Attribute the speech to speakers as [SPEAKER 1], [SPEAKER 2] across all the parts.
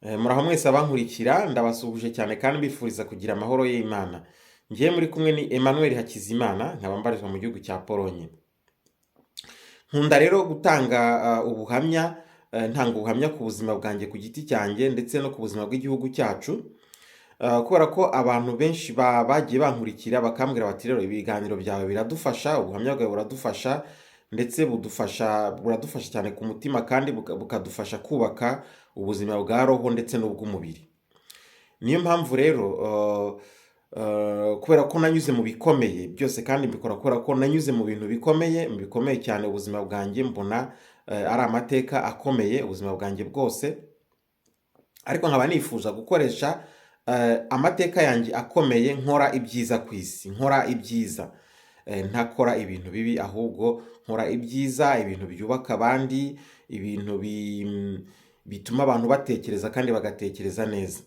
[SPEAKER 1] Muraho mwese abankurikira ndabasuhuje cyane kandi mbifuriza kugira amahoro y'Imana. Ngiye muri kumwe ni Emmanuel Hakizimana nkaba mbarizwa mu gihugu cya Polonye. Nkunda rero gutanga ubuhamya, ntanga ubuhamya ku buzima bwanjye ku giti cyanjye ndetse no ku buzima bw'igihugu cyacu. Kubera ko abantu benshi bagiye bankurikira bakambwira bati rero ibiganiro byawe biradufasha, ubuhamya bwawe buradufasha ndetse buradufasha cyane ku mutima kandi bukadufasha kubaka ubuzima bwa roho ndetse n'ubw'umubiri. Niyo mpamvu rero kubera ko nanyuze mu bikomeye byose kandi mbikora kubera ko nanyuze mu bintu bikomeye cyane ubuzima bwanjye mbona ari amateka akomeye ubuzima bwanjye bwose, ariko nkaba nifuza gukoresha amateka yanjye akomeye nkora ibyiza ku isi, nkora ibyiza ntakora ibintu bibi, ahubwo nkora ibyiza, ibintu byubaka abandi, ibintu bituma abantu batekereza kandi bagatekereza neza.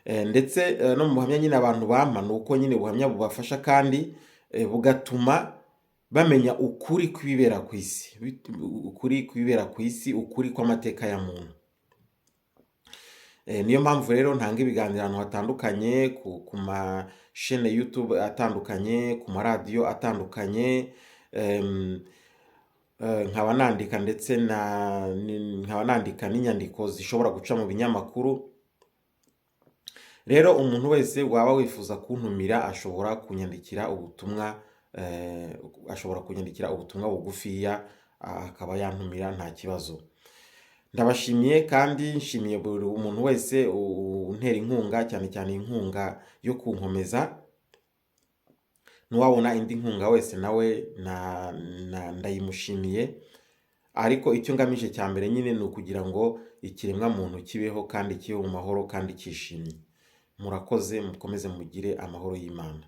[SPEAKER 1] Ndetse no mu buhamya nyine abantu bampa ni uko nyine ubuhamya bubafasha kandi bugatuma bamenya ukuri kw'ibibera ku isi, ukuri kw'amateka ya muntu. Niyo mpamvu rero ntanga ibiganiro ahantu hatandukanye, ku mashene YouTube atandukanye, ku maradiyo atandukanye, nkaba nandika ndetse nkaba nandika n'inyandiko zishobora guca mu binyamakuru. Rero umuntu wese waba wifuza kuntumira ashobora kunyandikira ubutumwa bugufiya, akaba yantumira nta kibazo. Ndabashimiye kandi nshimiye buri umuntu wese untera inkunga, cyane cyane inkunga yo kunkomeza. N'uwabona indi nkunga wese nawe ndayimushimiye, ariko icyo ngamije cya mbere nyine ni ukugira ngo ikiremwa muntu kibeho kandi kibe mu mahoro kandi cyishimye. Murakoze, mukomeze mugire amahoro y'Imana.